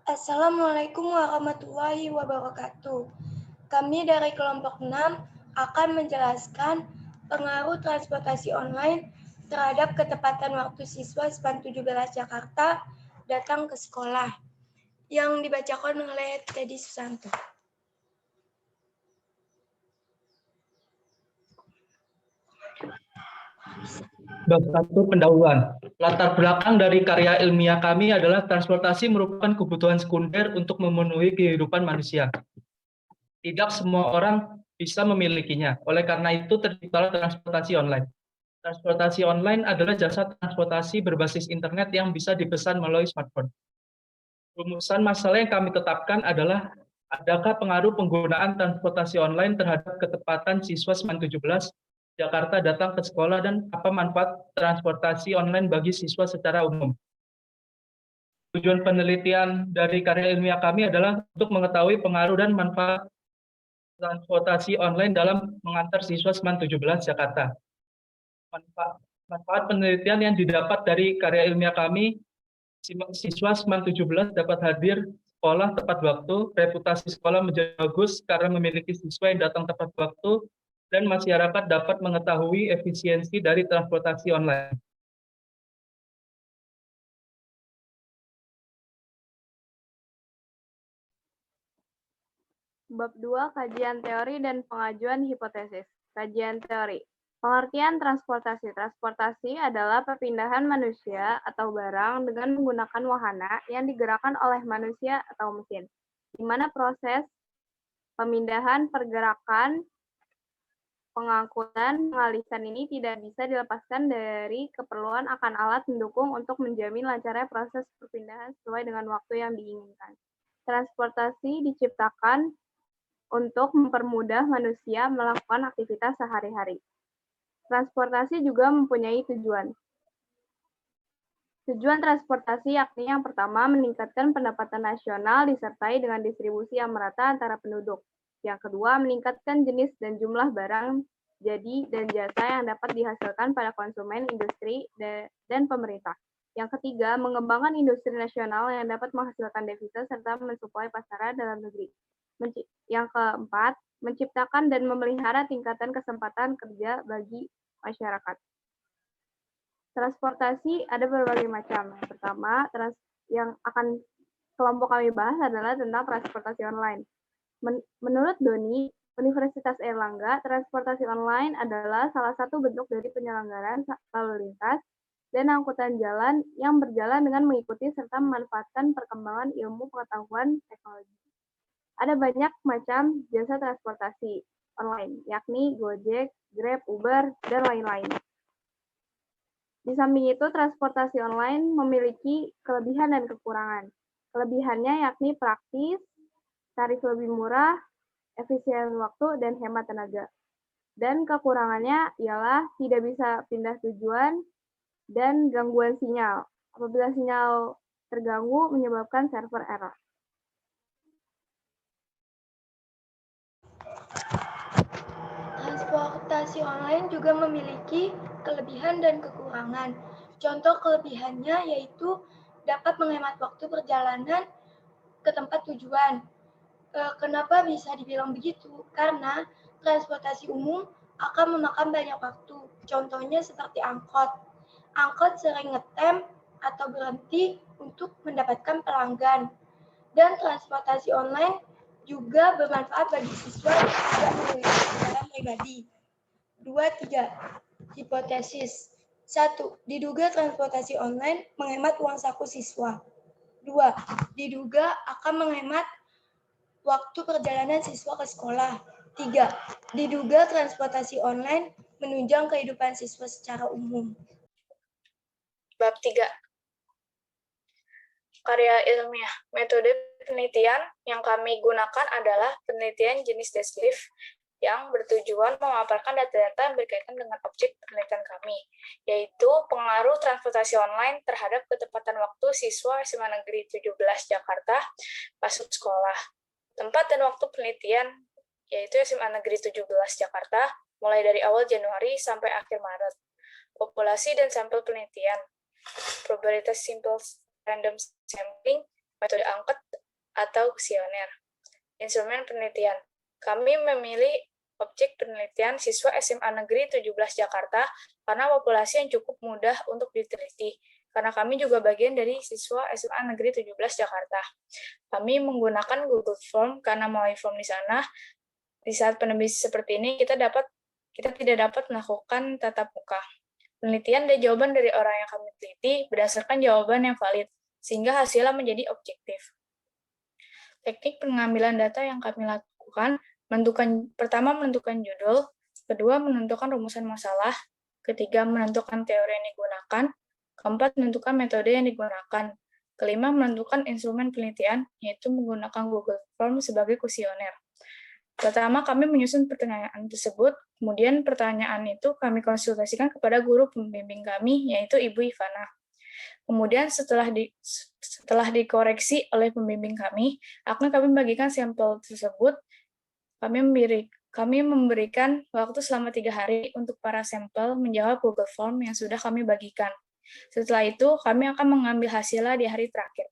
Assalamualaikum warahmatullahi wabarakatuh. Kami dari kelompok 6 akan menjelaskan pengaruh transportasi online terhadap ketepatan waktu siswa SPAN 17 Jakarta datang ke sekolah, yang dibacakan oleh Teddy Susanto. Bab 1 pendahuluan. Latar belakang dari karya ilmiah kami adalah transportasi merupakan kebutuhan sekunder untuk memenuhi kehidupan manusia. Tidak semua orang bisa memilikinya. Oleh karena itu terciptalah transportasi online. Transportasi online adalah jasa transportasi berbasis internet yang bisa dipesan melalui smartphone. Rumusan masalah yang kami tetapkan adalah adakah pengaruh penggunaan transportasi online terhadap ketepatan siswa SMAN 17 Jakarta datang ke sekolah dan apa manfaat transportasi online bagi siswa secara umum. Tujuan penelitian dari karya ilmiah kami adalah untuk mengetahui pengaruh dan manfaat transportasi online dalam mengantar siswa SMAN 17 Jakarta. Manfaat penelitian yang didapat dari karya ilmiah kami, siswa SMAN 17 dapat hadir sekolah tepat waktu, reputasi sekolah menjadi bagus karena memiliki siswa yang datang tepat waktu, dan masyarakat dapat mengetahui efisiensi dari transportasi online. Bab 2, kajian teori dan pengajuan hipotesis. Kajian teori. Pengertian transportasi. Transportasi adalah perpindahan manusia atau barang dengan menggunakan wahana yang digerakkan oleh manusia atau mesin, di mana proses pemindahan, pergerakan, pengangkutan, pengalihkan ini tidak bisa dilepaskan dari keperluan akan alat mendukung untuk menjamin lancarnya proses perpindahan sesuai dengan waktu yang diinginkan. Transportasi diciptakan untuk mempermudah manusia melakukan aktivitas sehari-hari. Transportasi juga mempunyai tujuan. Tujuan transportasi yakni yang pertama, meningkatkan pendapatan nasional disertai dengan distribusi yang merata antara penduduk. Yang kedua, meningkatkan jenis dan jumlah barang jadi dan jasa yang dapat dihasilkan pada konsumen, industri, dan pemerintah. Yang ketiga, mengembangkan industri nasional yang dapat menghasilkan devisa serta mensuplai pasaran dalam negeri. Yang keempat, menciptakan dan memelihara tingkatan kesempatan kerja bagi masyarakat. Transportasi ada berbagai macam. Yang pertama, yang akan kelompok kami bahas adalah tentang transportasi online. Menurut Doni, Universitas Airlangga, transportasi online adalah salah satu bentuk dari penyelenggaraan lalu lintas dan angkutan jalan yang berjalan dengan mengikuti serta memanfaatkan perkembangan ilmu pengetahuan teknologi. Ada banyak macam jasa transportasi online, yakni Gojek, Grab, Uber, dan lain-lain. Di samping itu, transportasi online memiliki kelebihan dan kekurangan. Kelebihannya yakni praktis, tarif lebih murah, efisien waktu, dan hemat tenaga. Dan kekurangannya ialah tidak bisa pindah tujuan dan gangguan sinyal. Apabila sinyal terganggu, menyebabkan server error. Transportasi online juga memiliki kelebihan dan kekurangan. Contoh kelebihannya yaitu dapat menghemat waktu perjalanan ke tempat tujuan. Kenapa bisa dibilang begitu? Karena transportasi umum akan memakan banyak waktu. Contohnya seperti angkot. Angkot sering ngetem atau berhenti untuk mendapatkan pelanggan. Dan transportasi online juga bermanfaat bagi siswa yang tidak memiliki kendaraan pribadi. 2, 3. Hipotesis. 1. Diduga transportasi online menghemat uang saku siswa. 2. Diduga akan menghemat waktu perjalanan siswa ke sekolah. 3. Diduga transportasi online menunjang kehidupan siswa secara umum. Bab 3. Karya ilmiah. Metode penelitian yang kami gunakan adalah penelitian jenis deskriptif yang bertujuan memaparkan data-data yang berkaitan dengan objek penelitian kami, yaitu pengaruh transportasi online terhadap ketepatan waktu siswa SMA Negeri 17 Jakarta masuk sekolah. Tempat dan waktu penelitian yaitu SMA Negeri 17 Jakarta mulai dari awal Januari sampai akhir Maret. populasi dan sampel penelitian, probabilitas simple random sampling, metode angket atau kuesioner. Instrumen penelitian. Kami memilih objek penelitian siswa SMA Negeri 17 Jakarta karena populasi yang cukup mudah untuk diteliti. Karena kami juga bagian dari siswa SMA Negeri 17 Jakarta. Kami menggunakan Google Form karena melalui form di sana, di saat pandemi seperti ini kita tidak dapat melakukan tatap muka. Penelitian dan jawaban dari orang yang kami teliti berdasarkan jawaban yang valid, sehingga hasilnya menjadi objektif. Teknik pengambilan data yang kami lakukan, pertama menentukan judul, kedua menentukan rumusan masalah, ketiga menentukan teori yang digunakan, keempat menentukan metode yang digunakan, kelima menentukan instrumen penelitian, yaitu menggunakan Google Form sebagai kuesioner. Pertama, kami menyusun pertanyaan tersebut, kemudian pertanyaan itu kami konsultasikan kepada guru pembimbing kami, yaitu Ibu Ivana. Kemudian setelah dikoreksi oleh pembimbing kami, akan kami bagikan sampel tersebut. Kami memberikan waktu selama 3 hari untuk para sampel menjawab Google Form yang sudah kami bagikan. Setelah itu, kami akan mengambil hasilnya di hari terakhir.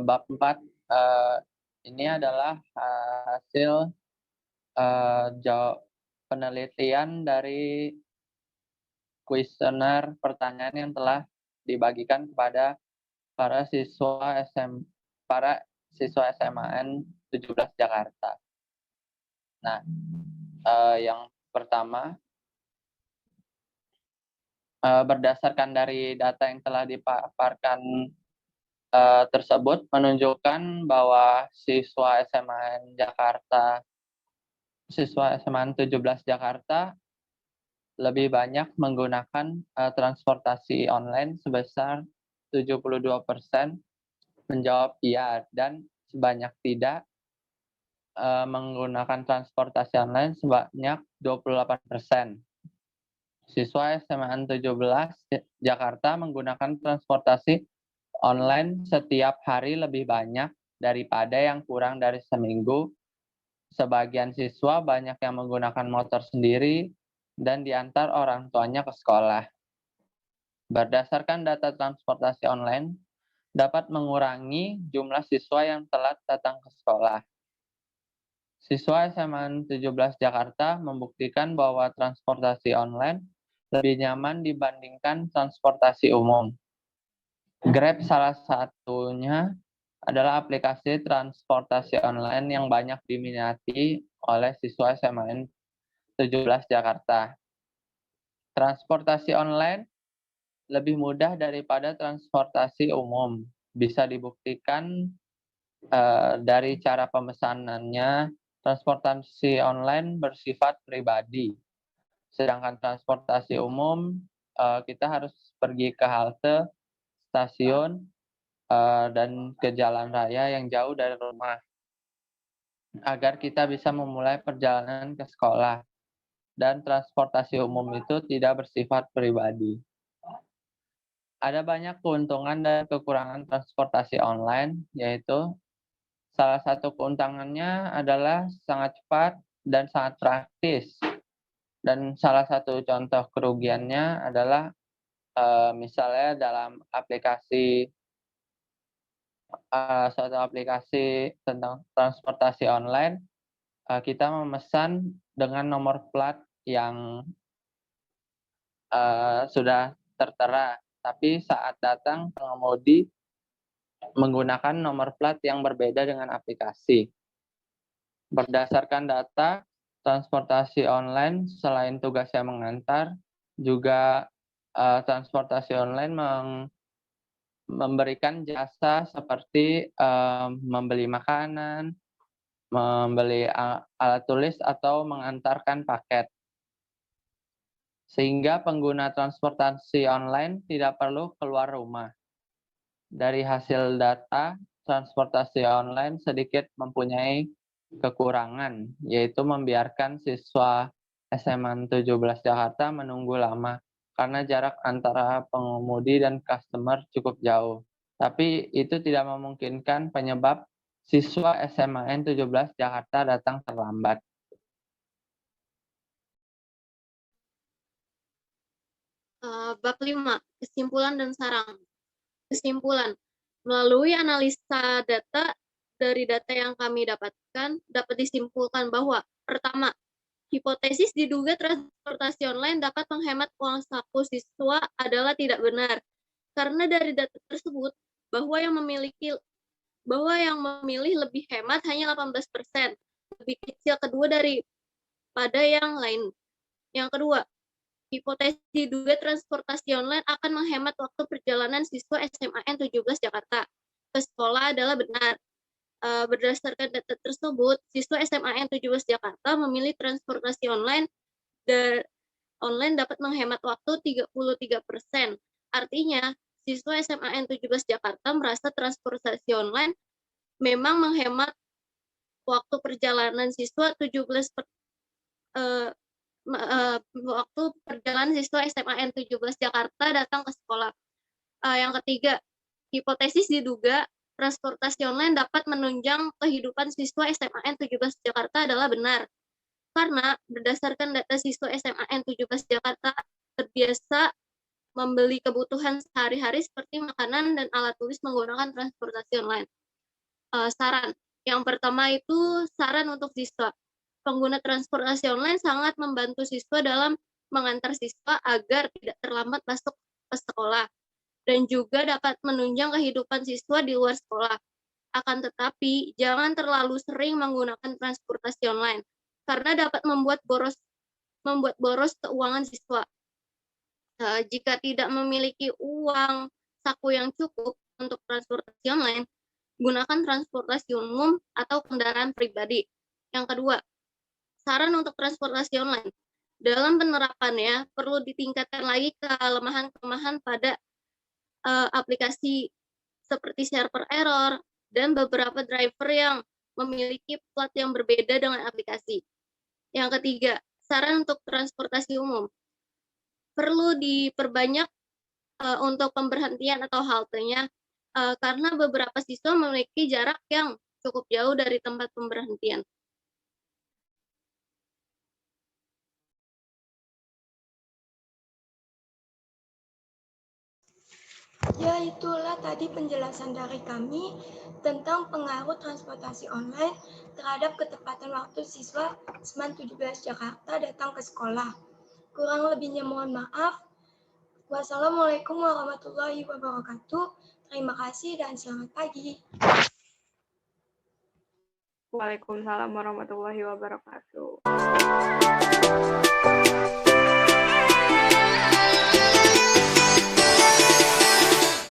Bab 4, ini adalah hasil penelitian dari kuesioner pertanyaan yang telah dibagikan kepada para siswa SMAN 17 Jakarta. Nah, yang pertama, berdasarkan dari data yang telah dipaparkan tersebut menunjukkan bahwa siswa SMAN 17 Jakarta lebih banyak menggunakan transportasi online sebesar 72% menjawab iya, dan sebanyak tidak menggunakan transportasi online sebanyak 28%. Siswa SMAN 17 Jakarta menggunakan transportasi online setiap hari lebih banyak daripada yang kurang dari seminggu. Sebagian siswa banyak yang menggunakan motor sendiri dan diantar orang tuanya ke sekolah. Berdasarkan data transportasi online, dapat mengurangi jumlah siswa yang telat datang ke sekolah. Siswa SMA 17 Jakarta membuktikan bahwa transportasi online lebih nyaman dibandingkan transportasi umum. Grab salah satunya adalah aplikasi transportasi online yang banyak diminati oleh siswa SMA 17 Jakarta. Transportasi online lebih mudah daripada transportasi umum. Bisa dibuktikan dari cara pemesanannya. Transportasi online bersifat pribadi, sedangkan transportasi umum kita harus pergi ke halte, stasiun, dan ke jalan raya yang jauh dari rumah agar kita bisa memulai perjalanan ke sekolah. Dan transportasi umum itu tidak bersifat pribadi. Ada banyak keuntungan dan kekurangan transportasi online, yaitu salah satu keuntungannya adalah sangat cepat dan sangat praktis. Dan salah satu contoh kerugiannya adalah misalnya dalam suatu aplikasi tentang transportasi online, kita memesan dengan nomor plat yang sudah tertera, tapi saat datang pengemudi menggunakan nomor plat yang berbeda dengan aplikasi. Berdasarkan data, transportasi online selain tugasnya mengantar, juga transportasi online memberikan jasa seperti membeli makanan, membeli alat tulis, atau mengantarkan paket. Sehingga pengguna transportasi online tidak perlu keluar rumah. Dari hasil data, transportasi online sedikit mempunyai kekurangan, yaitu membiarkan siswa SMA 17 Jakarta menunggu lama karena jarak antara pengemudi dan customer cukup jauh. Tapi itu tidak memungkinkan penyebab Siswa SMAN 17 Jakarta datang terlambat. Bab 5, kesimpulan dan saran. Kesimpulan, melalui analisa data dari data yang kami dapatkan, dapat disimpulkan bahwa pertama, hipotesis diduga transportasi online dapat menghemat uang saku siswa adalah tidak benar. Karena dari data tersebut, bahwa yang memilih lebih hemat hanya 18%, lebih kecil kedua daripada yang lain. Yang kedua, hipotesis diduga transportasi online akan menghemat waktu perjalanan siswa SMAN 17 Jakarta ke sekolah adalah benar. Berdasarkan data tersebut, siswa SMAN 17 Jakarta memilih transportasi online dapat menghemat waktu 33%. Artinya, siswa SMAN 17 Jakarta merasa transportasi online memang menghemat waktu perjalanan siswa waktu perjalanan siswa SMAN 17 Jakarta datang ke sekolah. Yang ketiga, hipotesis diduga transportasi online dapat menunjang kehidupan siswa SMAN 17 Jakarta adalah benar. Karena berdasarkan data siswa SMAN 17 Jakarta terbiasa membeli kebutuhan sehari-hari seperti makanan dan alat tulis menggunakan transportasi online. Saran. Yang pertama itu saran untuk siswa. Pengguna transportasi online sangat membantu siswa dalam mengantar siswa agar tidak terlambat masuk ke sekolah dan juga dapat menunjang kehidupan siswa di luar sekolah. Akan tetapi, jangan terlalu sering menggunakan transportasi online karena dapat membuat boros keuangan siswa. Jika tidak memiliki uang saku yang cukup untuk transportasi online, gunakan transportasi umum atau kendaraan pribadi. Yang kedua, saran untuk transportasi online. Dalam penerapannya, perlu ditingkatkan lagi kelemahan-kelemahan pada aplikasi seperti server error dan beberapa driver yang memiliki plat yang berbeda dengan aplikasi. Yang ketiga, saran untuk transportasi umum. Perlu diperbanyak untuk pemberhentian atau haltenya karena beberapa siswa memiliki jarak yang cukup jauh dari tempat pemberhentian. Ya, itulah tadi penjelasan dari kami tentang pengaruh transportasi online terhadap ketepatan waktu siswa SMAN 17 Jakarta datang ke sekolah. Kurang lebihnya mohon maaf. Wassalamualaikum warahmatullahi wabarakatuh. Terima kasih dan selamat pagi. Waalaikumsalam warahmatullahi wabarakatuh.